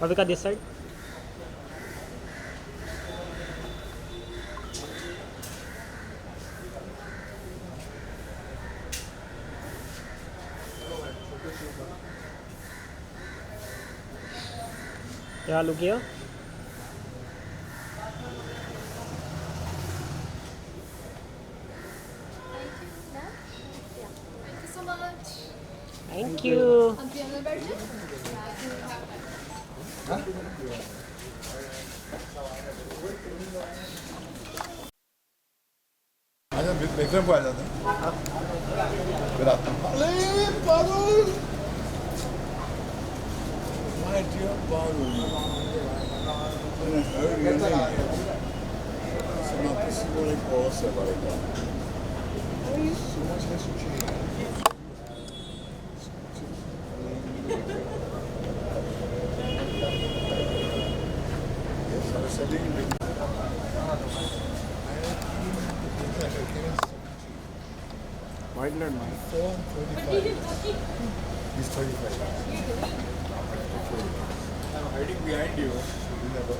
Avika, this side. Yeah, look here. Thank you so much. Thank you. हम piano बैठ जाए आजा विक्रम को आ जाते हैं फिर आता हूँ अरे पारुल माय डियर पारुल मैंने heard your name सुना किसी को एक और से पड़ेगा so much has to change yes I was selling White land, man. 35. He's 35. I'm hiding behind you. You never.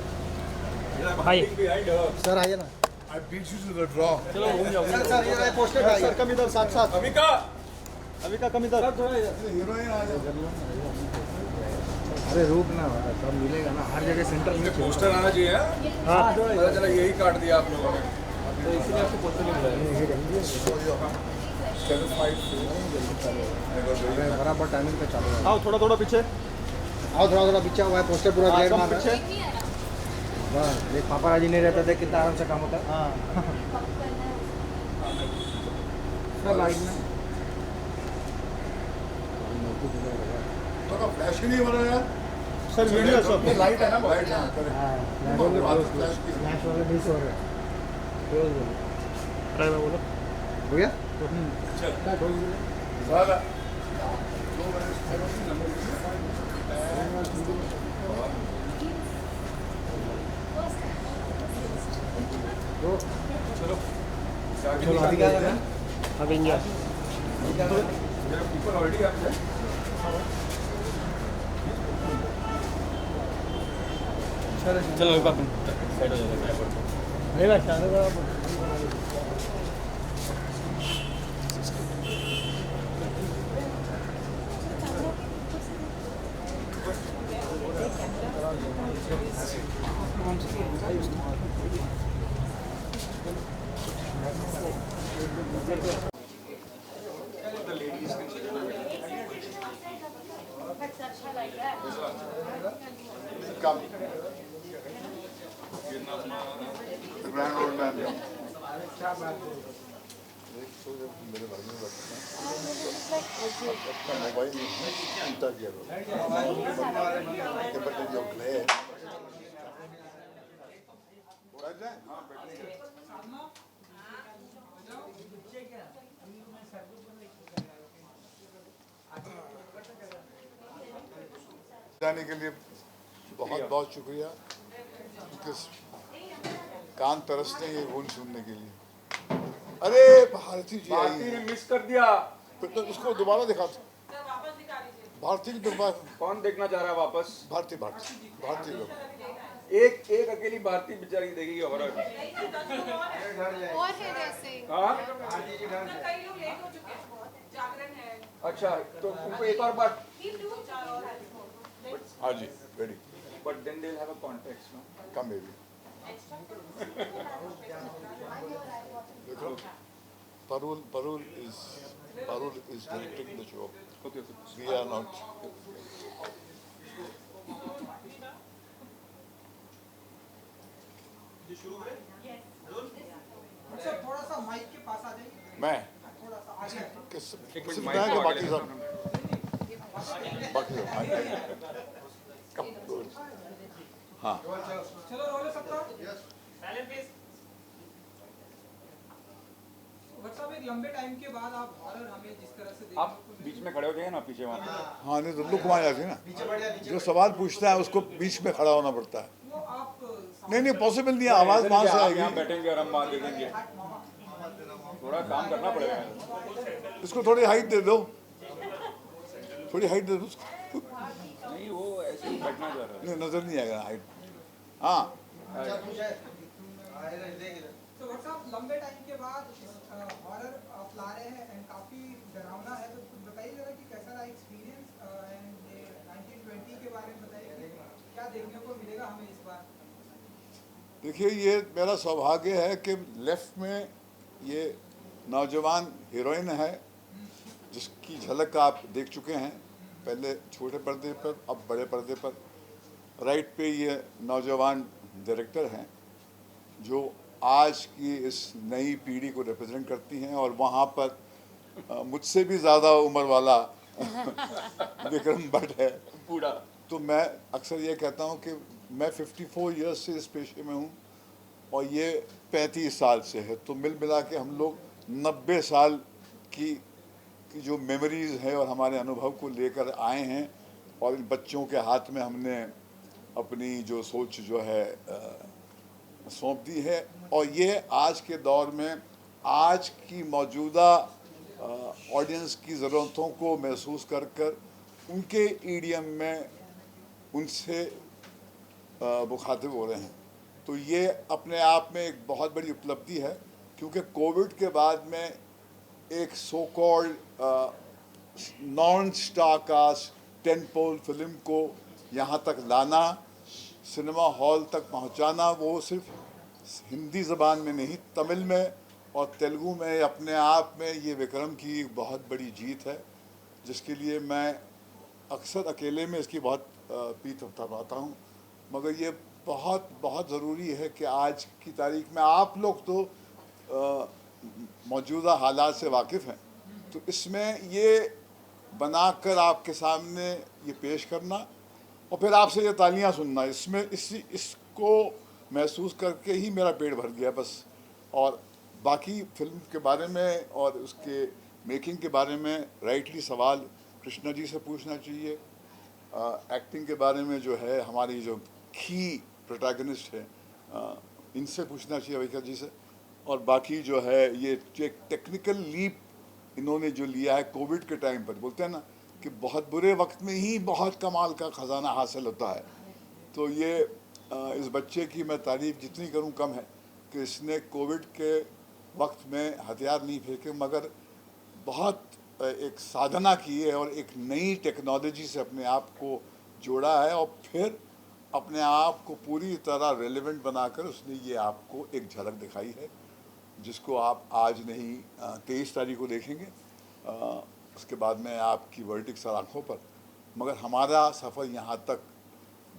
I'm Hi. hiding behind her. Sir आइए ना I beat you to the draw. चलो घूम जाओ sir ये poster का sir कम इधर साथ साथ अमिका अभी का कम इधर हीरोइन आ जाओ. अरे रुक ना सब मिलेगा ना हर जगह सेंटर में पोस्टर आना चाहिए हाँ पता चला यही काट दिया आप लोगों ने तो इसीलिए आपको पोस्टर मिल रहा है 752. बराबर टाइमिंग पे चालू है आओ थोड़ा थोड़ा पीछे आओ थोड़ा थोड़ा पीछे हुआ है पोस्टर पूरा ग्लेड मार रहा है बस देख पापाराजी नहीं रहता थे कितना आराम से काम होता है सर लाइट में थोड़ा फ्लैश ही नहीं बना यार. सर वीडियो सब लाइट है ना लाइट है. फ्लैश वाले मिस हो रहे हैं अरे मैं बोलो हो गया साला. चलो अभी क्या करना है अब India people already up there चलो एक बार साइड हो जाओ नहीं भाई चालू करो Come. The grand old man. मेरे घर में बैठा अपना मोबाइल उल्टा किया करो. But then you're glad. बैठ जाए. हाँ बैठेंगे. जाने के लिए बहुत बहुत शुक्रिया. कान तरसते हैं ये गुण सुनने के लिए. अरे भारती जी आई भारती ने है. मिस कर दिया फिर तो उसको दोबारा दिखा. भारती की दोबारा. कौन देखना चाह रहा है वापस भारती भारती भारती लोग. एक एक अकेली भारती बेचारी देखेगी और और है जैसे हाँ कई लोग लेट हो चुके हैं जागरण है अच्छा तो उनको एक और बार हाँ जी ready. But then they will have a context no come baby. देखो Parul is directing the show. Okay We are not. Sir थोड़ा सा माइक के पास आ जाइए मैं थोड़ा सा आगे किस एक किस मिनट बताया कि माइक बाकी सब कब हाँ चलो रोल सकता साहब एक लंबे टाइम के बाद आप हॉरर हमें जिस तरह से आप बीच में खड़े हो जाइए ना पीछे वहाँ हाँ नहीं तो लुक वहाँ जाती है ना. जो सवाल पूछता है उसको बीच में खड़ा होना पड़ता है. वो आप नहीं पॉसिबल नहीं है. आवाज वहाँ से आप आएगी. यहाँ बैठेंगे और हम वहाँ देखेंगे थोड़ा काम करना पड़ेगा इसको थोड़ी हाइट दे दो. थोड़ी हाइट दे दो उसको. नहीं वो ऐसे बैठना चाह रहा नहीं नजर नहीं आएगा हाइट। हाँ तो डॉक्टर साहब लंबे टाइम के बाद हॉरर आप ला रहे हैं एंड काफी डरावना है, तो कुछ बताइए जरा कि कैसा रहा एक्सपीरियंस एंड ये 1920 के बारे में बताइए कि क्या देखने को मिलेगा हमें इस बार। देखिए, ये मेरा सौभाग्य है कि लेफ्ट में ये नौजवान हीरोइन है जिसकी झलक आप देख चुके हैं, पहले छोटे पर्दे पर अब बड़े पर्दे पर। राइट पे ये नौजवान डायरेक्टर हैं जो आज की इस नई पीढ़ी को रिप्रेजेंट करती हैं, और वहाँ पर मुझसे भी ज़्यादा उम्र वाला विक्रम भट्ट है। बूढ़ा। तो मैं अक्सर ये कहता हूँ कि मैं 54 ईयर्स से इस पेशे में हूँ और ये 35 साल से है, तो मिल मिला के हम लोग 90 साल की जो मेमोरीज है और हमारे अनुभव को लेकर आए हैं, और इन बच्चों के हाथ में हमने अपनी जो सोच जो है सौंप दी है। और ये आज के दौर में आज की मौजूदा ऑडियंस की ज़रूरतों को महसूस कर कर उनके ईडियम में उनसे मुखातिब हो रहे हैं। तो ये अपने आप में एक बहुत बड़ी उपलब्धि है, क्योंकि कोविड के बाद में एक so called non star cast tentpole film को यहाँ तक लाना, सिनेमा हॉल तक पहुँचाना, वो सिर्फ हिंदी ज़बान में नहीं, तमिल में और तेलुगु में अपने आप में ये विक्रम की एक बहुत बड़ी जीत है, जिसके लिए मैं अक्सर अकेले में इसकी बहुत पीठ थपथपाता हूँ। मगर ये बहुत बहुत ज़रूरी है कि आज की तारीख में आप लोग तो मौजूदा हालात से वाकिफ़ हैं, तो इसमें ये बनाकर आपके सामने ये पेश करना और फिर आपसे ये तालियां सुनना, इसमें इसको महसूस करके ही मेरा पेट भर गया बस। और बाकी फिल्म के बारे में और उसके मेकिंग के बारे में राइटली सवाल कृष्णा जी से पूछना चाहिए। एक्टिंग के बारे में जो है हमारी जो की प्रोटैगनिस्ट है इनसे पूछना चाहिए अविका जी से। और बाकी जो है ये एक टेक्निकल लीप इन्होंने जो लिया है कोविड के टाइम पर, बोलते हैं ना कि बहुत बुरे वक्त में ही बहुत कमाल का ख़जाना हासिल होता है। तो ये इस बच्चे की मैं तारीफ़ जितनी करूं कम है कि इसने कोविड के वक्त में हथियार नहीं फेंके, मगर बहुत एक साधना की है और एक नई टेक्नोलॉजी से अपने आप को जोड़ा है, और फिर अपने आप को पूरी तरह रेलेवेंट बनाकर उसने ये आपको एक झलक दिखाई है, जिसको आप आज नहीं 23 तारीख को देखेंगे। उसके बाद में आपकी वर्डिक्ट सर आँखों पर। मगर हमारा सफ़र यहाँ तक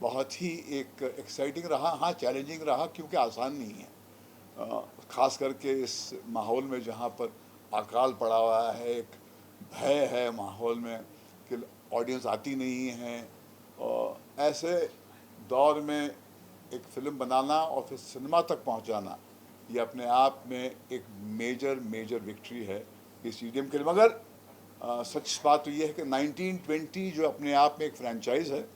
बहुत ही एक एक्साइटिंग रहा, हाँ चैलेंजिंग रहा, क्योंकि आसान नहीं है। ख़ास करके इस माहौल में जहाँ पर अकाल पड़ा हुआ है, एक भय है माहौल में कि ऑडियंस आती नहीं है, और ऐसे दौर में एक फ़िल्म बनाना और फिर सिनेमा तक पहुँचाना, ये अपने आप में एक मेजर विक्ट्री है इस मीडियम के लिए। मगर सच बात तो ये है कि 1920 जो अपने आप में एक फ्रेंचाइज है,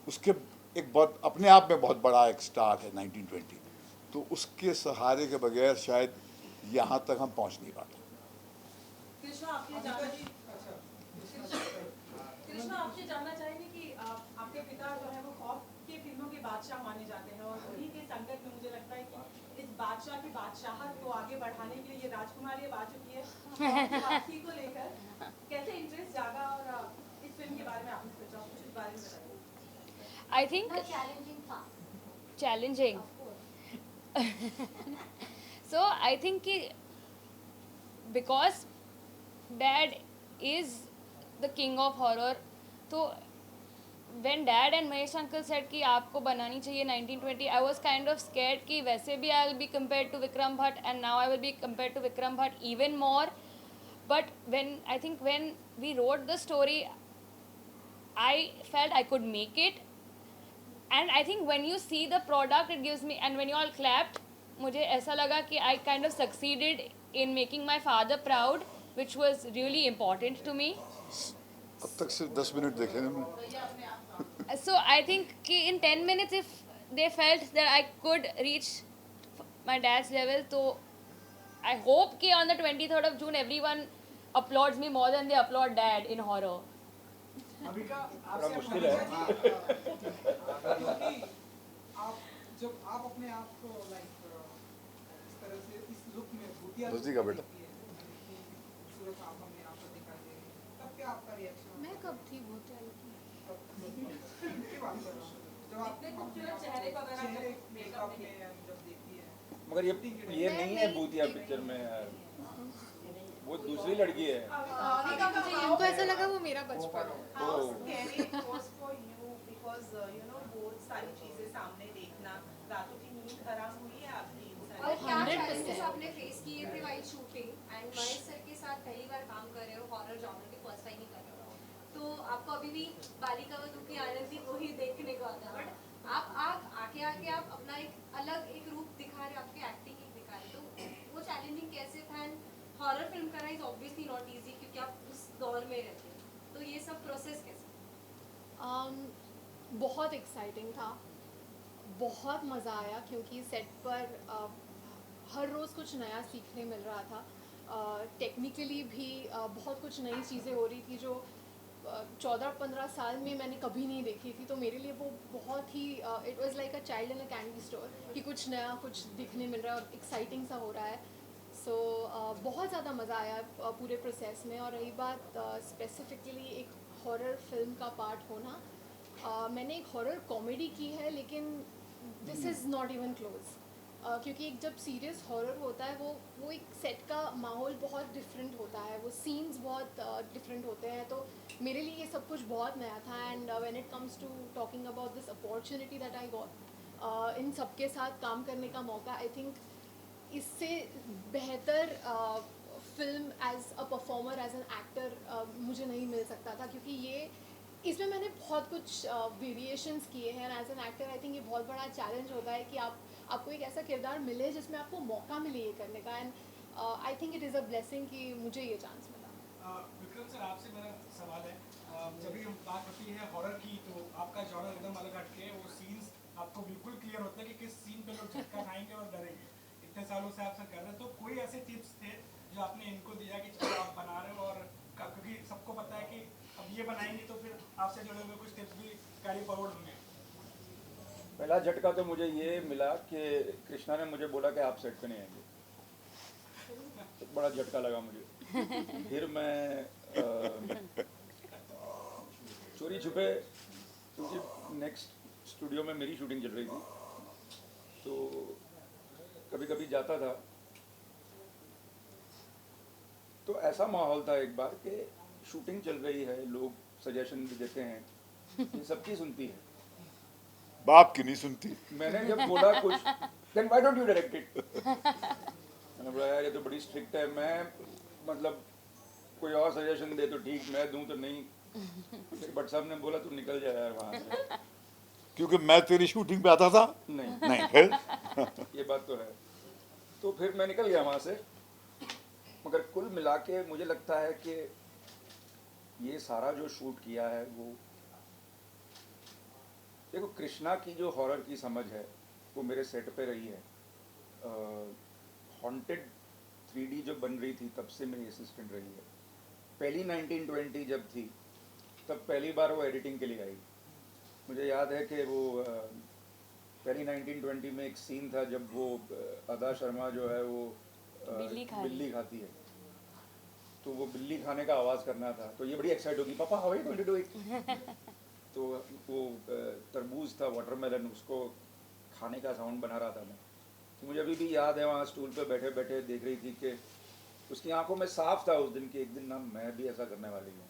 उसके एक बहुत अपने आप में बहुत बड़ा एक स्टार है 1920, तो उसके सहारे के बगैर शायद यहाँ तक हम पहुँच नहीं पाते। कृष्णा आपसे जानना चाहेंगे कि आपके पिता जो है वो खौफ के फिल्मों के बादशाह माने जाते हैं, और उन्हीं के संकट में मुझे लगता है कि इस बादशाह की बादशाहत को आगे बढ़ाने के लिए ये राजकुमारी अब आ चुकी है। आपकी को लेकर कैसे इंटरेस्ट जागा और इस फिल्म के बारे में आपने सोचा, कुछ इस बारे में बताइए। I think challenging. So I think because Dad is the king of horror, so when Dad and Mahesh uncle said कि आपको बनानी चाहिए 1920, I was kind of scared कि वैसे भी I will be compared to Vikram Bhatt, and now I will be compared to Vikram Bhatt even more. But when we wrote the story, I felt I could make it. And I think when you see the product, it gives me, and when you all clapped, मुझे ऐसा लगा कि I kind of succeeded in making my father proud, which was really important to me. अब तक सिर्फ 10 minute देखे हमने। So I think कि in 10 minutes, if they felt that I could reach my dad's level, so I hope कि on the 23rd of June, everyone applauds me more than they applaud Dad in horror. अभी का थोड़ा मुश्किल है। आप जब आप अपने आप को लाइक इस तरह से इस लुक में भूतिया दोस्ती का बेटा। खूबसूरत आप अपने आप को दिखाई दे रही हैं, तब क्या आपका रिएक्शन मैं कब थी भूतिया की? की बात कर रहा हूँ जब आप इतने खूबसूरत चेहरे को अगर आप चेहरे जब मेकअप makeup में जब देखती है मगर ये नहीं है भूतिया पिक्चर में यार, वो दूसरी लड़की है। इनको ऐसा लगा वो मेरा बचपन है। How scary it was for you because you know बहुत सारी चीजें सामने देखना, रातों की नींद हराम हुई है आपकी इन सारी और क्या 100% challenges आपने फेस किए थे while shooting and Mahesh sir के साथ पहली बार काम कर रहे हो हॉरर जॉनर के फर्स्ट टाइम ही कर रहे हो तो आपको अभी भी बालिका वधू की आनंद थी वही देखने को आता है बट आप आके आप अपना एक अलग एक रूप दिखा रहे हो आपकी एक्टिंग एक दिखा रहे हो तो वो चैलेंजिंग कैसे था एंड हॉरर फिल्म करना इज ऑब्वियसली नॉट इजी क्योंकि आप उस दौर में रहते हो तो ये सब प्रोसेस कैसे बहुत एक्साइटिंग था, बहुत मज़ा आया क्योंकि सेट पर हर रोज़ कुछ नया सीखने मिल रहा था। टेक्निकली भी बहुत कुछ नई चीज़ें हो रही थी जो 14-15 साल में मैंने कभी नहीं देखी थी, तो मेरे लिए वो बहुत ही it was like a child in a candy store कि कुछ नया कुछ दिखने मिल रहा है और एक्साइटिंग सा हो रहा है। सो बहुत ज़्यादा मज़ा आया पूरे प्रोसेस में। और रही बात स्पेसिफिकली एक हॉरर फिल्म का पार्ट होना, मैंने एक हॉरर कॉमेडी की है लेकिन this is not even close क्योंकि एक जब सीरियस हॉरर होता है वो एक सेट का माहौल बहुत डिफरेंट होता है, वो सीन्स बहुत डिफरेंट होते हैं, तो मेरे लिए ये सब कुछ बहुत नया था। And when it comes to talking about this opportunity that I got इन सब के साथ काम करने का मौका, आई थिंक इससे बेहतर film as a performer as an actor मुझे नहीं मिल सकता था क्योंकि ये इसमें मैंने बहुत कुछ वेरिएशंस किए हैं। As an actor I think ये बहुत बड़ा चैलेंज होता है कि आपको एक ऐसा किरदार मिले जिसमें आपको मौका मिले ये करने का। And I think it is a blessing कि मुझे ये चांस मिला। विक्रम सर आपसे मेरा सवाल है जब भी हम बात होती है हॉरर की तो आपका जॉनर एकदम अलग हटके है, वो सीन्स आपको बिल्कुल क्लियर होते हैं कि किस सीन पे लोग झटका खाएंगे और डरेंगे। इतने सालों से आप सर कर रहे हैं तो कोई ऐसे टिप्स थे जो आपने इनको दिया कि चलो आप बना रहे हो और क्योंकि सबको पता है कि अब ये बनाएंगे तो फिर आपसे जुड़े हुए कुछ टिप्स भी कैरी फॉरवर्ड होंगे। पहला झटका तो मुझे ये मिला कि कृष्णा ने मुझे बोला कि आप सेट पे नहीं आएंगे, तो बड़ा झटका लगा मुझे। फिर मैं चोरी छुपे, क्योंकि नेक्स्ट स्टूडियो में मेरी शूटिंग चल रही थी, तो कभी कभी जाता था, तो ऐसा माहौल था एक बार कि शूटिंग चल रही है, लोग सजेशन भी देते हैं, ये सबकी सुनती है, बाप की नहीं सुनती। मैंने जब बोला कुछ, then why don't you direct it? मैंने बोला यार ये तो बड़ी स्ट्रिक्ट है, मैं मतलब कोई और सजेशन दे तो ठीक, मैं दूं तो नहीं। फिर भट्ट साहब ने बोला तू निकल जा यार वहाँ से। क्योंकि मैं तेरी शूटिंग पे आता था। नहीं नहीं फिर ये बात तो है। तो फिर मैं निकल गया वहाँ से। मगर कुल मिला के मुझे लगता है कि ये सारा जो शूट किया है वो, देखो कृष्णा की जो हॉरर की समझ है वो मेरे सेट पे रही है। हॉन्टेड 3D जो बन रही थी तब से मेरी असिस्टेंट रही है। पहली 1920 जब थी तब पहली बार वो एडिटिंग के लिए आई। मुझे याद है कि वो पहली 1920 में एक सीन था जब वो अदा शर्मा जो है वो बिल्ली खाती है, तो वो बिल्ली खाने का आवाज़ करना था, तो ये बड़ी एक्साइट होगी, पापा how are you going to do it. तो वो तरबूज था, वाटरमेलन, उसको खाने का साउंड बना रहा था मैं। तो मुझे अभी भी याद है वहाँ स्टूल पे बैठे बैठे देख रही थी कि उसकी आंखों में साफ था उस दिन कि एक दिन ना मैं भी ऐसा करने वाली हूँ,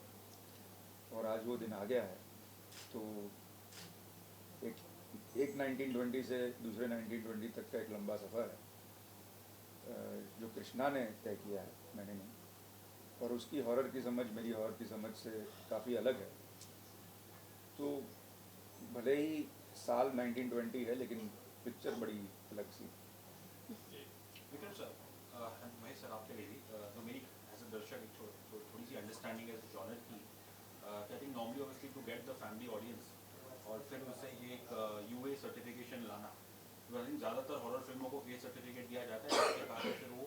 और आज वो दिन आ गया है। तो एक 1920 से दूसरे 1920 तक का एक लंबा सफ़र है जो कृष्णा ने तय किया है, मैंने नहीं। और उसकी हॉरर की समझ मेरी हॉरर की समझ से काफ़ी अलग है। तो भले ही साल 1920 है लेकिन पिक्चर बड़ी अलग सी। विक्रम सर, महेश सर आपके लिए भी तो मेरी एज अ दर्शक एक थोड़ी सी अंडरस्टैंडिंग है इस जॉनर की। I think normally obviously to get the family audience और फिर उससे एक UA सर्टिफिकेशन लाना, आई थिंक ज़्यादातर हॉरर फिल्मों को A सर्टिफिकेट दिया जाता है, जिसके कारण फिर वो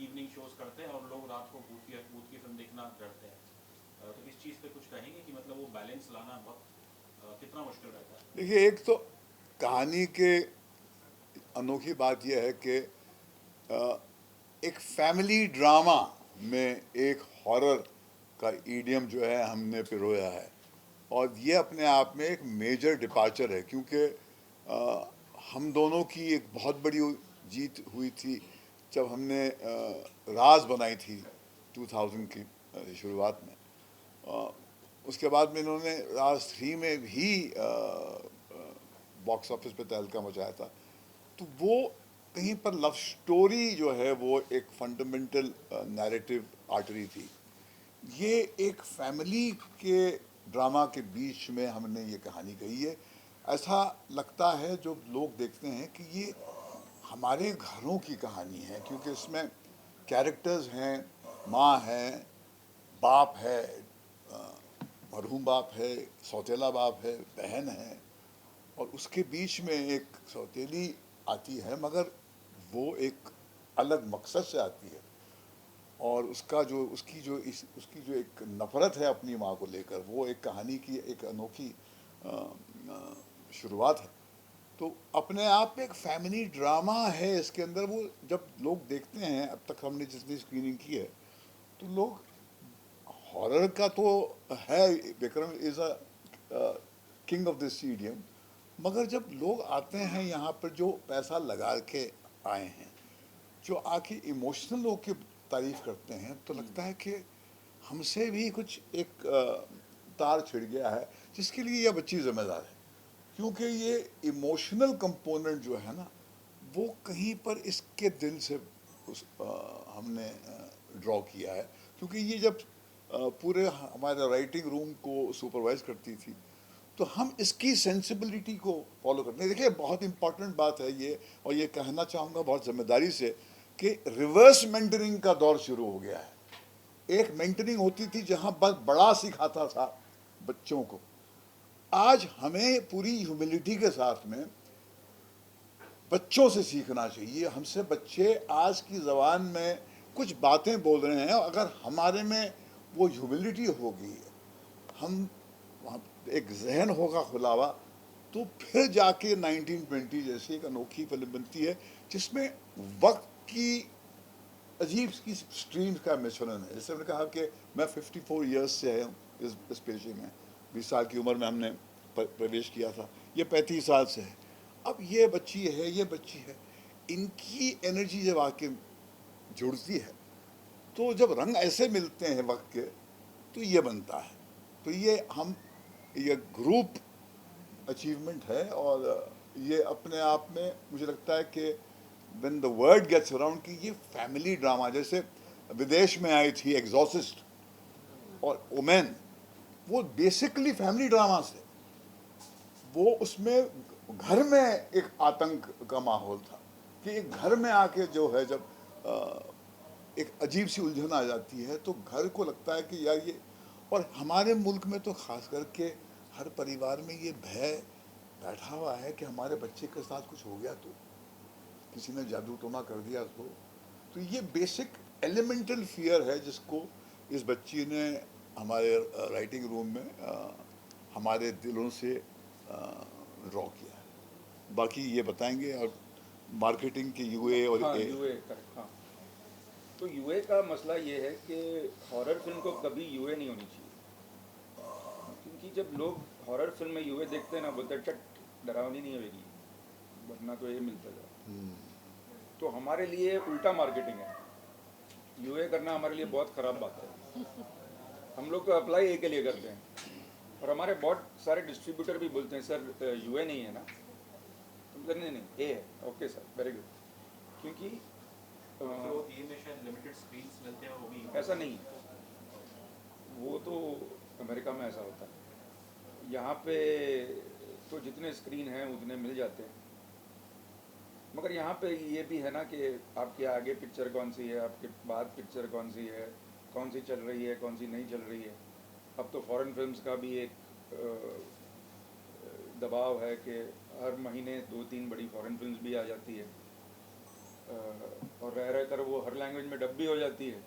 इवनिंग शोज़ करते हैं और लोग रात को भूत की फिल्म देखना डरते हैं। तो इस चीज़ पे कुछ कहेंगे कि मतलब वो बैलेंस लाना बहुत कितना मुश्किल रहता है? देखिए, एक तो कहानी के अनोखी बात यह है कि एक फैमिली ड्रामा में एक हॉरर का ईडियम जो है हमने पिरोया है, और ये अपने आप में एक मेजर डिपार्चर है, क्योंकि हम दोनों की एक बहुत बड़ी जीत हुई थी जब हमने राज बनाई थी 2000 की शुरुआत में। उसके बाद में इन्होंने राज 3 में भी बॉक्स ऑफिस पे तहलका मचाया था। तो वो कहीं पर लव स्टोरी जो है वो एक फंडामेंटल नैरेटिव आर्टरी थी। ये एक फैमिली के ड्रामा के बीच में हमने ये कहानी कही है। ऐसा लगता है जो लोग देखते हैं कि ये हमारे घरों की कहानी है, क्योंकि इसमें कैरेक्टर्स हैं, माँ है, बाप है, मरहूम बाप है, सौतेला बाप है, बहन है, और उसके बीच में एक सौतेली आती है, मगर वो एक अलग मकसद से आती है, और उसकी जो एक नफ़रत है अपनी माँ को लेकर, वो एक कहानी की एक अनोखी शुरुआत है। तो अपने आप में एक फैमिली ड्रामा है इसके अंदर। वो जब लोग देखते हैं, अब तक हमने जितनी स्क्रीनिंग की है, तो लोग हॉरर का तो है, Vikram is a king of this medium, मगर जब लोग आते हैं यहाँ पर जो पैसा लगा के आए हैं, जो आके इमोशनल लोग की तारीफ करते हैं, तो लगता है कि हमसे भी कुछ एक तार छिड़ गया है, जिसके लिए यह बच्ची जिम्मेदार है, क्योंकि ये इमोशनल कंपोनेंट जो है ना, वो कहीं पर इसके दिल से हमने ड्रॉ किया है। क्योंकि ये जब पूरे हमारे राइटिंग रूम को सुपरवाइज करती थी, तो हम इसकी सेंसिबिलिटी को फॉलो करते हैं। देखिए, बहुत इंपॉर्टेंट बात है ये, और ये कहना चाहूँगा बहुत जिम्मेदारी से, कि रिवर्स मेंटरिंग का दौर शुरू हो गया है। एक मेंटरिंग होती थी जहाँ बस बड़ा सिखाता था बच्चों को, आज हमें पूरी ह्यूमिलिटी के साथ में बच्चों से सीखना चाहिए। हमसे बच्चे आज की ज़बान में कुछ बातें बोल रहे हैं, और अगर हमारे में वो ह्यूमिलिटी होगी, हम एक जहन होगा खुला हुआ, तो फिर जाके 1920 जैसी एक अनोखी फिल्म बनती है, जिसमें वक्त की अजीब की स्ट्रीम्स का मिश्रण है। जैसे मैंने कहा कि मैं 54 ईयर्स से है इस पेशे में। 20 साल की उम्र में हमने प्रवेश किया था, ये 35 साल से है। अब ये बच्ची है, ये बच्ची है, इनकी एनर्जी जब आके जुड़ती है, तो जब रंग ऐसे मिलते हैं वक्त के, तो ये बनता है। तो ये ग्रुप अचीवमेंट है, और ये अपने आप में मुझे लगता है कि when the word gets around कि ये फैमिली ड्रामा, जैसे विदेश में आई थी एग्जॉर्सिस्ट और ओमेन, वो बेसिकली फैमिली ड्रामा से, वो उसमें घर में एक आतंक का माहौल था, कि एक घर में आके जो है जब एक अजीब सी उलझन आ जाती है, तो घर को लगता है कि यार ये, और हमारे मुल्क में तो खास करके हर परिवार में ये भय बैठा हुआ है कि हमारे बच्चे के साथ कुछ हो गया तो, किसी ने जादू टोना कर दिया तो ये बेसिक एलिमेंटल फियर है, जिसको इस बच्ची ने हमारे राइटिंग रूम में हमारे दिलों से ड्रॉ किया है। बाकी ये बताएंगे, और मार्केटिंग के यूए और हाँ, यूए का, हाँ। तो यूए का मसला ये है कि हॉरर फिल्म को कभी यूए नहीं होनी चाहिए, क्योंकि जब लोग हॉरर फिल्म में यूए देखते हैं ना, बोलते हैं डरावनी नहीं होगी, वरना तो ये मिलता जाए। तो हमारे लिए उल्टा मार्केटिंग है, यूए करना हमारे लिए बहुत ख़राब बात है। हम लोग तो अप्लाई ए के लिए करते हैं, और हमारे बहुत सारे डिस्ट्रीब्यूटर भी बोलते हैं सर यूए नहीं है ना, तो नहीं ए है, ओके सर, वेरी गुड। क्योंकि तो ये में शायद लिमिटेड स्क्रीन्स मिलते हैं, वो भी ऐसा नहीं है, वो तो अमेरिका में ऐसा होता है। यहाँ पे तो जितने स्क्रीन हैं उतने मिल जाते हैं, मगर यहाँ पे ये भी है ना कि आपके आगे पिक्चर कौन सी है, आपके बाद पिक्चर कौन सी है, कौन सी चल रही है, कौन सी नहीं चल रही है। अब तो फॉरेन फिल्म्स का भी एक दबाव है कि हर महीने 2-3 बड़ी फॉरेन फिल्म्स भी आ जाती है, और रह रहकर वो हर लैंग्वेज में डब भी हो जाती है।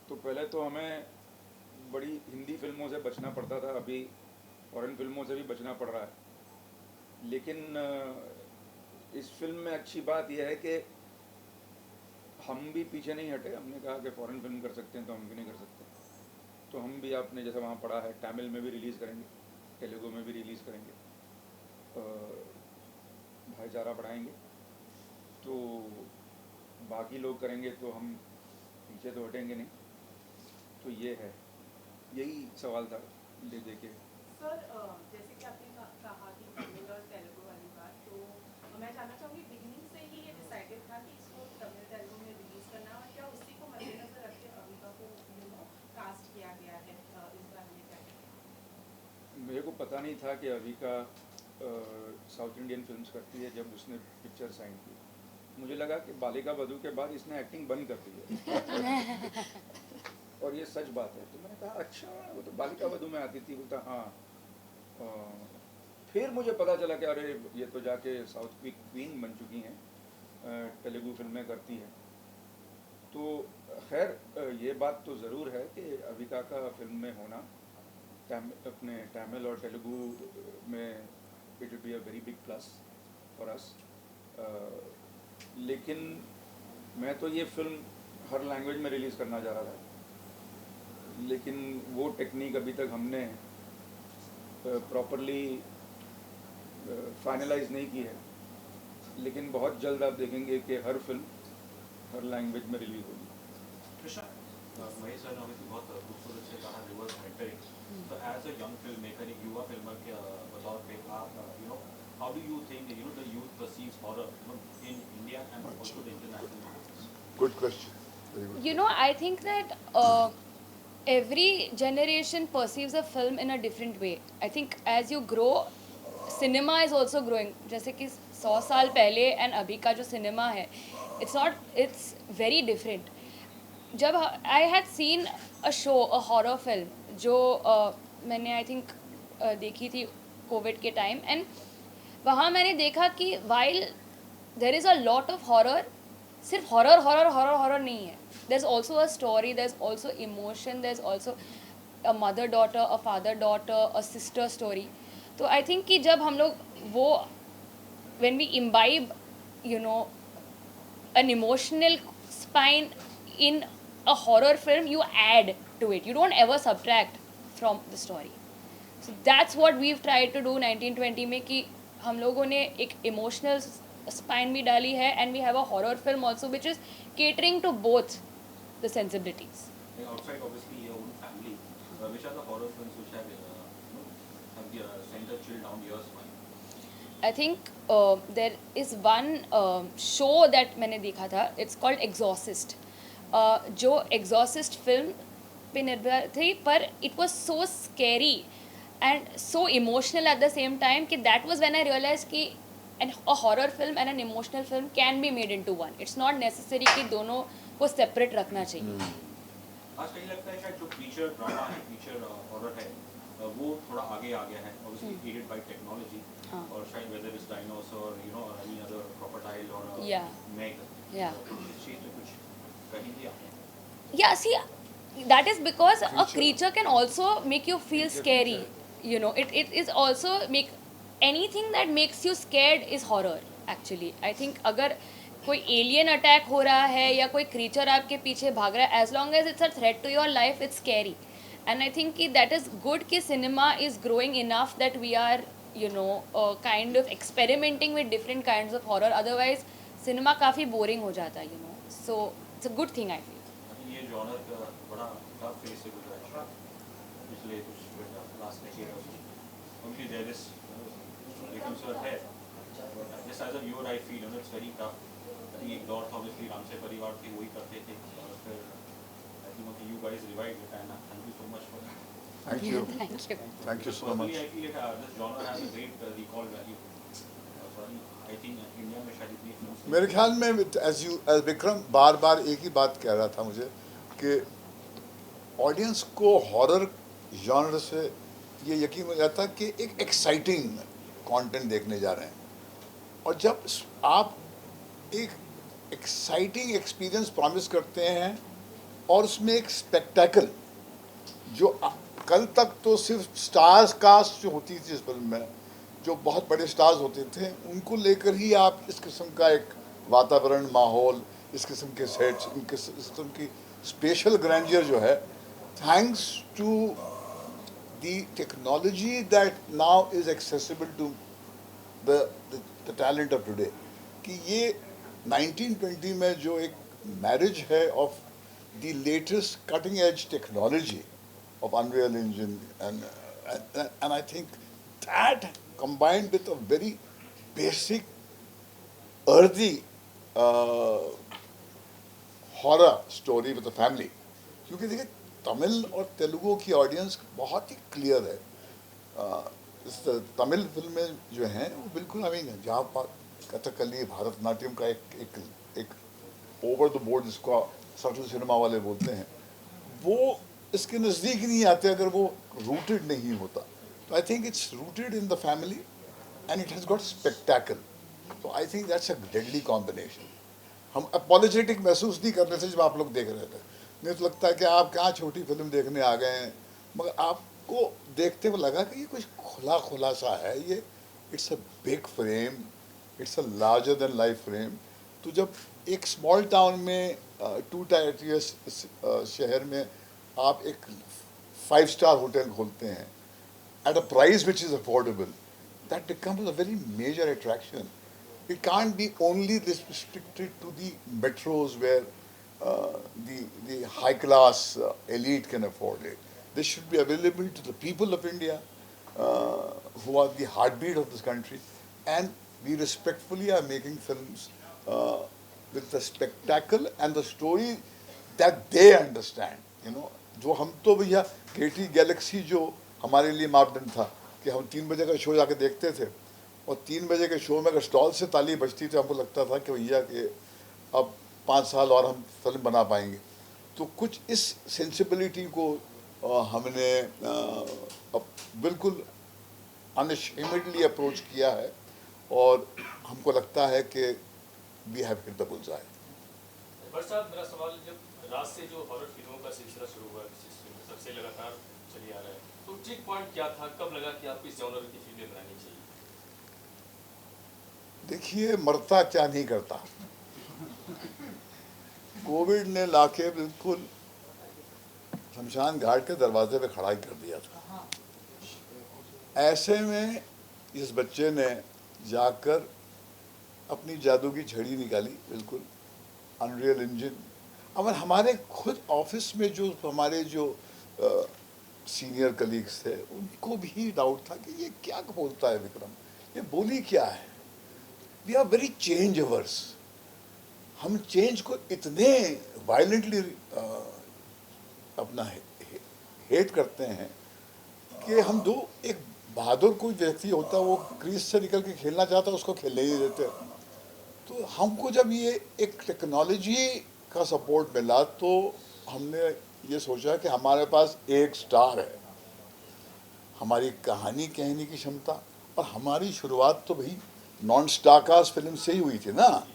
तो पहले तो हमें बड़ी हिंदी फिल्मों से बचना पड़ता था, अभी फॉरेन फिल्मों से भी बचना पड़ रहा है। लेकिन इस फिल्म में अच्छी बात यह है कि हम भी पीछे नहीं हटे। हमने कहा कि फॉरेन फिल्म कर सकते हैं तो हम भी नहीं कर सकते, तो हम भी आपने जैसे वहाँ पढ़ा है तमिल में भी रिलीज़ करेंगे, तेलुगु में भी रिलीज़ करेंगे, भाईचारा बढ़ाएंगे। तो बाकी लोग करेंगे तो हम पीछे तो हटेंगे नहीं। तो ये है, यही सवाल था ले दे के। सर जैसे कि आपने कहा कि तमिल और तेलुगु वाली बात, तो मैं जानना चाहूँगी बिगिनिंग से ही ये डिसाइडेड था कि इसको तमिल तेलुगु में रिलीज करना, और क्या उसी को मद्देनजर रख के अविका को कास्ट किया गया है इस बार में? क्या मेरे को पता नहीं था कि अविका साउथ इंडियन फिल्म्स करती है जब उसने पिक्चर साइन की। मुझे लगा कि बालिका वधू के बाद इसने एक्टिंग बंद कर दी है और ये सच बात है। तो मैंने कहा अच्छा, वो तो बालिका वधू में आती थी। बोलता हाँ। फिर मुझे पता चला कि अरे ये तो जाके साउथ की क्वीन बन चुकी हैं, तेलुगु फिल्में करती हैं। तो खैर ये बात तो ज़रूर है कि अविका का फिल्म में होना अपने तमिल और तेलुगु में it will be a very big plus for us. लेकिन मैं तो ये फिल्म हर लैंग्वेज में रिलीज़ करना चाह रहा था, लेकिन वो टेक्निक अभी तक हमने प्रॉपरली फाइनलाइज नहीं की है। लेकिन बहुत जल्द आप देखेंगे कि हर फिल्म हर लैंग्वेज में रिलीज होगी। कृष्णा, महेश सर ने obviously बहुत खूबसूरत से कहा रिवर्स मेंटरिंग। तो as a young film maker, एक युवा फिल्मर के बतौर पे आप how do you think the youth perceives horror in India and also the international markets? Good question. Very good. I think that every generation perceives a film in a different way. I think as you grow, cinema is also growing. जैसे कि 100 साल पहले and अभी का जो cinema है, it's very different. जब I had seen a show, a horror film, जो मैंने I think देखी थी कोविड के टाइम, एंड वहाँ मैंने देखा कि while there is a lot of horror, सिर्फ horror नहीं है. There's also a story, there's also emotion, there's also a mother-daughter, a father-daughter, a sister story. तो I think कि जब हम लोग वो when we imbibe an emotional spine in a horror film, you add to it. You don't ever subtract from the story. So that's what we've tried to do 1920 में, कि हम लोगों ने एक emotional spine भी डाली है, and we have a horror film also which is catering to both the sensibilities. Outside obviously your own family, which are the horror films which have sent a chill down your spine? I think there is one show that मैंने देखा था, it's called Exorcist. जो Exorcist film पे निर्भर थी, पर it was so scary and so emotional at the same time कि that was when I realized कि a horror film and an emotional film can be made into one. It's not necessary कि दोनों को separate रखना चाहिए. आज कहीं लगता है शायद जो फीचर ड्रामा है, फीचर हॉरर है, वो थोड़ा आगे आ गया है, obviously aided by technology, और शायद whether it's dinosaur, any other crocodile or meg, इस चीज़ में कुछ कहेंगे आप? Yeah, see, that is because a creature can also make you feel scary. It is also anything that makes you scared is horror actually. I think अगर कोई alien attack हो रहा है या कोई creature आपके पीछे भाग रहा है, as long as it's a threat to your life, it's scary. And I think that is good कि cinema is growing enough that we are kind of experimenting with different kinds of horror. Otherwise cinema काफ़ी boring हो जाता है, so it's a good thing I feel. ये genre का बड़ा tough phase से गुजरा है पिछले कुछ लास्ट डेकेड और उनकी देयर इज लेकिन सर है just as a viewer I feel it's very tough. एक दौर था ऑब्वियसली राम से परिवार थे वही करते थे, और फिर आई think you guys revive it, and thank you so much for that. Thank you. Thank you. Thank you so much. I feel this genre has a great recall value. I think India में शायद इतनी films मेरे ख्याल में as Vikram बार बार एक ही बात कह रहा था मुझे कि ऑडियंस को हॉरर जॉनर से ये यकीन हो जाता कि एक एक्साइटिंग कंटेंट देखने जा रहे हैं, और जब आप एक एक्साइटिंग एक्सपीरियंस प्रॉमिस करते हैं और उसमें एक स्पेक्टेकल जो कल तक तो सिर्फ स्टार्स कास्ट जो होती थी इस फिल्म में, जो बहुत बड़े स्टार्स होते थे, उनको लेकर ही आप इस किस्म का एक वातावरण, माहौल, इस किस्म के सेट्स, इस किस्म की स्पेशल ग्रैंडियर जो है, thanks to the technology that now is accessible to the talent of today, कि ये 1920 में जो एक मैरिज है of the latest cutting edge technology of Unreal Engine, and I think that combined with a very basic earthy horror story with the family, क्योंकि देखिए तमिल और तेलुगु की ऑडियंस बहुत ही क्लियर है। इस तमिल फिल्में जो हैं वो बिल्कुल जहाँ पर कथकली, भारतनाट्यम का एक ओवर द बोर्ड जिसको सटल सिनेमा वाले बोलते हैं, वो इसके नज़दीक नहीं आते अगर वो रूटेड नहीं होता। तो I think it's rooted in the family and it has got spectacle. तो I think that's a deadly combination. हम अपॉलोजेटिक महसूस नहीं कर रहे थे जब आप लोग देख रहे थे, मुझे तो लगता है कि आप कहाँ छोटी फिल्म देखने आ गए हैं, मगर आपको देखते हुए लगा कि ये कुछ खुला खुला सा है, ये it's a big frame, it's a larger than life frame. तो जब एक स्मॉल टाउन में 2 टायर शहर में आप एक 5 स्टार होटल खोलते हैं at a price which is affordable, that becomes a very major attraction. It can't be only restricted to the metros where the high class elite can afford it. This should be available to the people of India who are the heartbeat of this country, and we respectfully are making films with the spectacle and the story that they understand. जो हम तो भैया केटी Galaxy जो हमारे लिए मापदंड था कि हम 3 बजे का शो जाके देखते थे, और 3 बजे के शो में अगर स्टॉल से ताली बजती तो हमको लगता था कि भैया कि अब 5 साल और हम फिल्म बना पाएंगे। तो कुछ इस सेंसिबिलिटी को हमने अब बिल्कुल अनअशेम्डली अप्रोच किया है, और हमको लगता है कि we have hit the bullseye. But साहब, मेरा सवाल, जब रात से जो हॉरर फिल्मों का सिलसिला शुरू हुआ सबसे लगातार चली आ रहा है, तो चेक पॉइंट क्या था, कब लगा कि आपको इस जॉनर की फिल्में बनानी चाहिए? देखिए, मरता क्या नहीं करता, कोविड ने लाके बिल्कुल शमशान घाट के दरवाजे पे खड़ा ही कर दिया था। ऐसे में इस बच्चे ने जाकर अपनी जादू की छड़ी निकाली, बिल्कुल अनरियल इंजन। अब हमारे खुद ऑफिस में जो हमारे जो सीनियर कलीग्स थे, उनको भी डाउट था कि ये क्या बोलता है विक्रम, ये बोली क्या है। We are very change ours, हम चेंज को इतने वायलेंटली अपना हेट करते हैं कि हम दो, एक बहादुर कोई व्यक्ति होता है वो क्रीज से निकल के खेलना चाहता है, उसको खेलने नहीं देते। तो हमको जब ये एक टेक्नोलॉजी का सपोर्ट मिला तो हमने ये सोचा कि हमारे पास एक स्टार है, हमारी कहानी कहने की क्षमता, और हमारी शुरुआत तो भाई नॉन स्टारकास्ट फिल्म से ही हुई थी ना।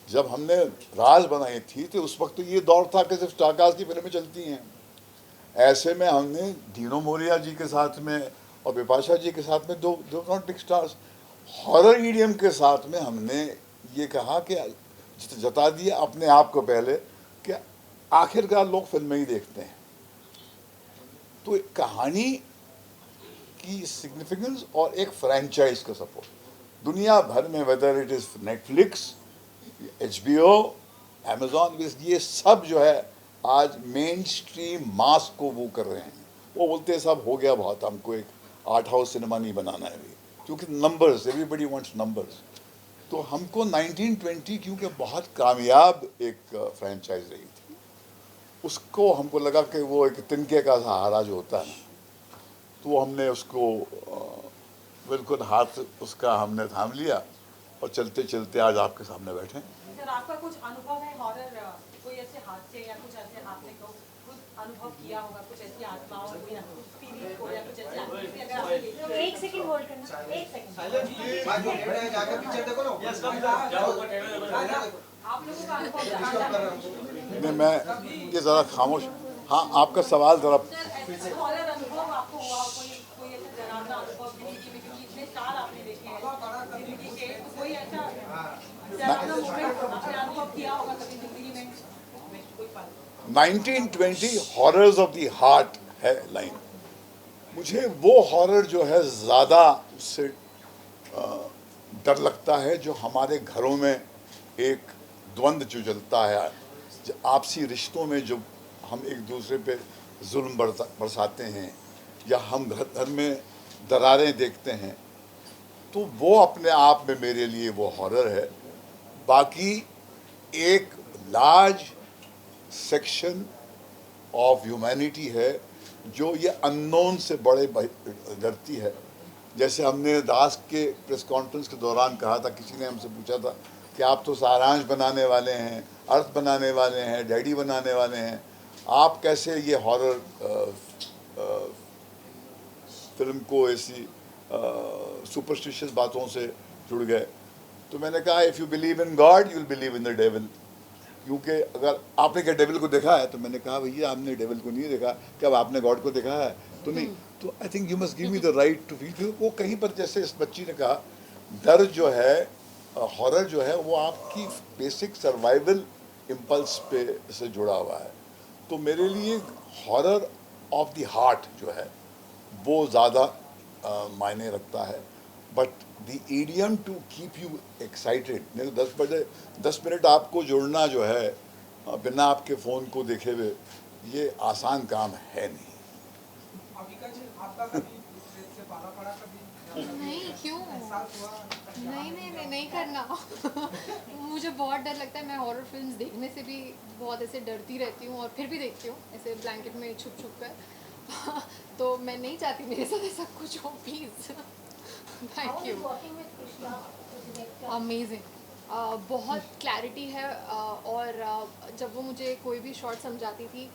जब हमने राज बनाई थी तो उस वक्त तो ये दौर था कि सिर्फ स्टारकास्ट की फिल्में चलती हैं। ऐसे में हमने दीनो मोरिया जी के साथ में और बिपाशा जी के साथ में दो not big stars, horror idiom के साथ में हमने ये कहा कि जता दिया अपने आप को पहले कि आखिरकार लोग फिल्में ही देखते हैं। तो एक कहानी की सिग्निफिकेंस और एक फ्रेंचाइज का सपोर्ट दुनिया भर में, whether it is Netflix, HBO, Amazon, ये सब जो है आज मेन स्ट्रीम मास को वो कर रहे हैं। वो बोलते हैं सब हो गया बहुत, हमको एक आर्ट हाउस सिनेमा नहीं बनाना है अभी, क्योंकि नंबर्स, एवरीबडी वांट्स नंबर्स। तो हमको 1920 क्योंकि बहुत कामयाब एक फ्रेंचाइज रही थी, उसको हमको लगा कि वो एक तिनके का सहारा जो होता है, तो हमने उसको बिल्कुल हाथ उसका हमने थाम लिया और चलते चलते आज आपके सामने बैठे। सर, आपका कुछ अनुभव है हॉरर, कोई ऐसे हादसे या कुछ ऐसे आपने को खुद अनुभव किया होगा, कुछ ऐसी आत्माओं या कुछ पीड़ित को या कुछ ऐसे एक्टिविटी, अगर आप एक सेकंड होल्ड करना, एक सेकंड जाकर पिक्चर देखो ना, आप लोगों का अनुभव नहीं, मैं ये ज़रा खामोश, हाँ, आपका सवाल ज़रा हॉरर अनुभव आपको हुआ, कोई ऐसा डरावना अनुभव जिंदगी में, क्योंकि इतने स्टार आपने देखे हैं जिंदगी के, तो कोई ऐसा डरावना मोमेंट आपने अनुभव किया होगा कभी जिंदगी में? कोई पल 1920 हॉरर्स ऑफ द हार्ट है लाइन। मुझे वो हॉरर जो है ज़्यादा उससे डर लगता है जो हमारे घरों में एक द्वंद्व जो चलता है, आपसी रिश्तों में जो हम एक दूसरे पे जुल्म बरसाते हैं या हम घर में दरारें देखते हैं, तो वो अपने आप में मेरे लिए वो हॉरर है। बाकी एक लार्ज सेक्शन ऑफ ह्यूमैनिटी है जो ये अननोन से बड़े डरती है। जैसे हमने दास के प्रेस कॉन्फ्रेंस के दौरान कहा था, किसी ने हमसे पूछा था कि आप तो सारांश बनाने वाले हैं, अर्थ बनाने वाले हैं, डैडी बनाने वाले हैं, आप कैसे ये हॉरर फिल्म को ऐसी सुपरस्टिशियस बातों से जुड़ गए? तो मैंने कहा if you believe in God you will believe in the devil. क्योंकि अगर आपने क्या डेविल को देखा है? तो मैंने कहा भैया आपने डेविल को नहीं देखा, क्या आपने गॉड को देखा है? तो नहीं। तो I think you must give me the right to feel. वो कहीं पर, जैसे इस बच्ची ने कहा, डर जो है, हॉरर जो है, वो आपकी बेसिक सर्वाइवल इम्पल्स पे से जुड़ा हुआ है। तो मेरे लिए हॉरर ऑफ द हार्ट जो है वो ज़्यादा मायने रखता है। But the idiom to keep you excited, नहीं तो 10 मिनट आपको जुड़ना जो है बिना आपके फ़ोन को देखे हुए, ये आसान काम है नहीं। आपका कभी से पाला पड़ा कभी? नहीं, क्यों? एहसास हुआ? नहीं करना। मुझे बहुत डर लगता है। मैं हॉरर फिल्म्स देखने से भी बहुत ऐसे डरती रहती हूँ और फिर भी देखती हूँ ऐसे ब्लैंकेट में छुप छुप कर। तो मैं नहीं चाहती मेरे साथ ऐसा कुछ हो, प्लीज़। Thank you. अमेजिंग, बहुत क्लैरिटी है। और जब वो मुझे कोई भी शॉट समझाती थी,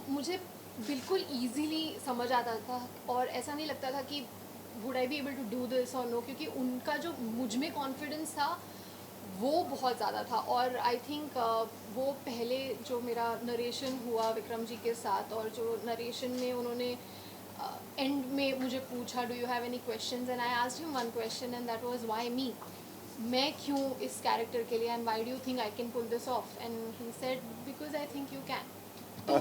मुझे बिल्कुल इजीली समझ आता था और ऐसा नहीं लगता था कि would I be able to do this और नो, क्योंकि उनका जो मुझ में कॉन्फिडेंस था वो बहुत ज़्यादा था। और आई थिंक वो पहले जो मेरा नरेशन हुआ विक्रम जी के साथ, और जो नरेशन में उन्होंने एंड में मुझे पूछा do you have any questions, and I asked him one question and that was why me, मैं क्यों इस कैरेक्टर के लिए, and why do you think I can pull this off, and he said because I think you can. तो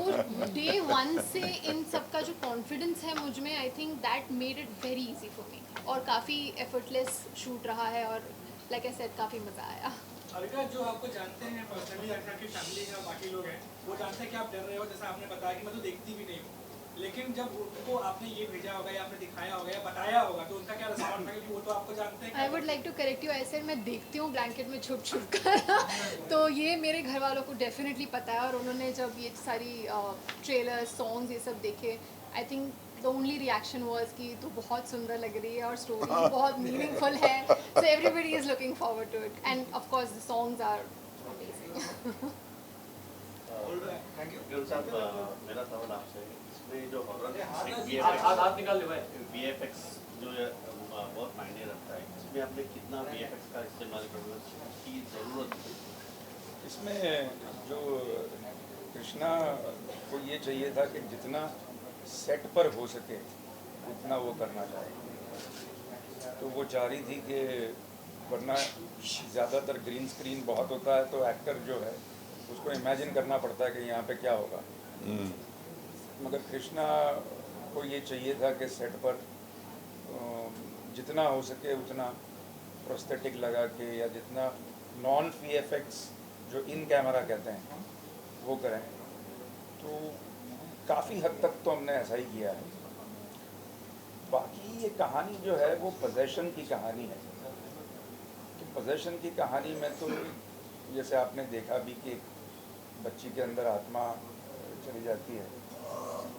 day one से इन सब का जो कॉन्फिडेंस है मुझ में, I think that made it very easy for me, और काफ़ी एफर्टलेस शूट रहा है, और लाइक आई सेड काफ़ी मज़ा आया। अलका, जो आपको जानते हैं पर्सनली, अलका की फैमिली या बाकी लोग हैं, वो जानते हैं कि आप डर रहे हो, जैसा आपने बताया कि मैं तो देखती भी नहीं हूँ, लेकिन जब उनको आपने ये भेजा होगा या आपने दिखाया होगा या बताया होगा, तो उनका क्या रिस्पॉन्स था? क्योंकि वो तो आपको जानते हैं। I would like to correct you, ऐसे मैं देखती हूँ ब्लैंकेट में छुप छुप कर। तो ये मेरे घर वालों को डेफिनेटली पता है, और उन्होंने जब ये सारी ट्रेलर सॉन्ग्स ये सब देखे, I think the only reaction was कि तू बहुत सुंदर लग रही है और स्टोरी बहुत मीनिंगफुल है, so everybody is looking forward to it, and of course the songs are amazing. मेरा सवाल आपसे, इसमें जो हॉरर VFX जो बहुत मायने रखता है, इसमें आपने कितना VFX का इस्तेमाल करना की ज़रूरत है? इसमें जो कृष्णा को ये चाहिए था कि जितना सेट पर हो सके उतना वो करना चाहिए, तो वो चाह रही थी कि, वरना ज़्यादातर ग्रीन स्क्रीन बहुत होता है तो एक्टर जो है उसको इमेजिन करना पड़ता है कि यहाँ पे क्या होगा। मगर कृष्णा को ये चाहिए था कि सेट पर जितना हो सके उतना प्रोस्थेटिक लगा के, या जितना नॉन VFX जो इन कैमरा कहते हैं वो करें। तो काफ़ी हद तक तो हमने ऐसा ही किया है। बाकी ये कहानी जो है वो पोजेशन की कहानी है, तो पोजेशन की कहानी में तो जैसे आपने देखा भी कि बच्ची के अंदर आत्मा चली जाती है,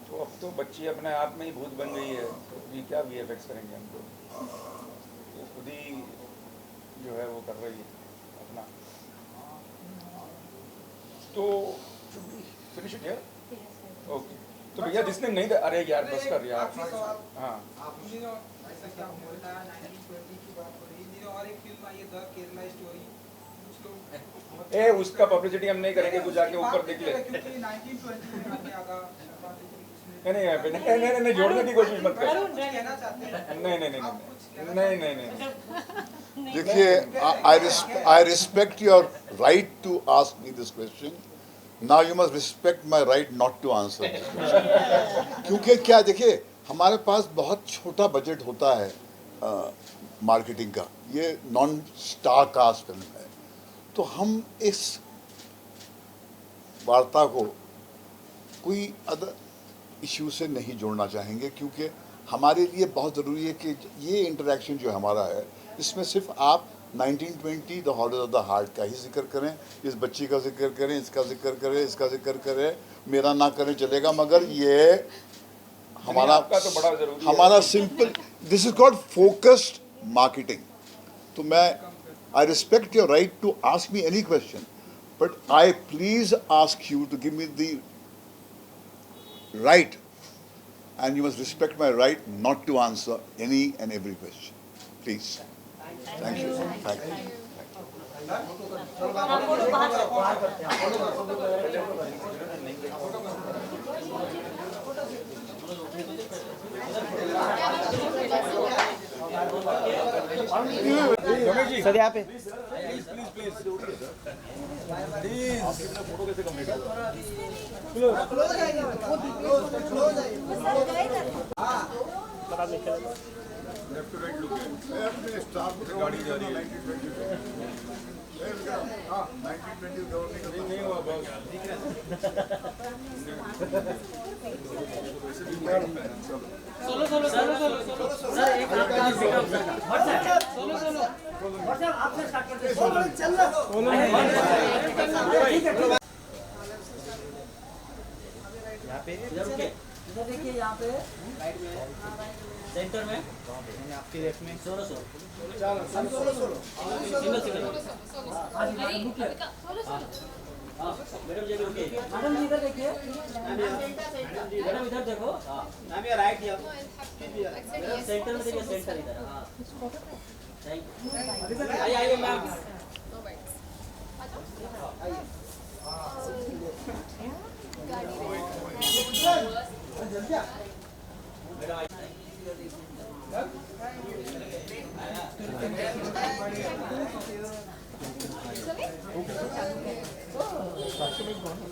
तो अब तो बच्ची अपने आप में ही भूत बन गई है, तो ये क्या VFX करेंगे हम लोग, वो खुद ही जो है वो कर रही है अपना। तो फिनिश इट यार, ओके। तो भैया जिसने नहीं, अरे यार बस कर यार। हाँ, आपने जो ऐसा क्या बोलता है 1920 की बात हो रही है, और एक फिल्म आई है द केरला स्टोरी, ए उसका पब्लिसिटी हम नहीं करेंगे, तू जाके ऊपर देख ले। क्योंकि 1920 में आपने आगा नहीं जोड़ने की कोशिश मत कर। कहना चाहते हैं? नहीं। देखिए, I respect your right to ask me this question. Now you must respect my right not to answer this question. क्योंकि क्या देखिए, हमारे पास बहुत छोटा बजट होता है मार्केटिंग का, ये नॉन स्टार कास्ट फिल्म है, तो हम इस वार्ता को कोई अदर इश्यू से नहीं जोड़ना चाहेंगे, क्योंकि हमारे लिए बहुत ज़रूरी है कि ये इंटरेक्शन जो हमारा है इसमें सिर्फ आप 1920 the horror of the heart का ही जिक्र करें, इस बच्ची का जिक्र करें, इसका जिक्र करें, इसका जिक्र करें, मेरा ना करें चलेगा, मगर ये हमारा तो बड़ा जरूरी हमारा simple, this is called focused marketing. तो मैं I respect your right to ask me any question, but I please ask you to give me the right, and you must respect my right not to answer any and every question. Please. Thank you. Thank you. Sir यहाँ पे photo कैसे complete left to right look है, staff गाड़ी जा रही है, 1920 नहीं हुआ बस सर एक आपका पिकअप सर व्हाट्सएप आपसे स्टार्ट करते हैं, चल यहाँ पे इधर देखिए, यहाँ पे राइट में सेंटर में आपकी लेफ्ट में 16 मैडम जी रुकिए, मैडम जी इधर देखिए, मैडम इधर देखो, मैम ये राइट दिया, सेंटर में देखिए, सेंटर इधर, हाँ थैंक यू, आइए मैम,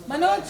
मनोज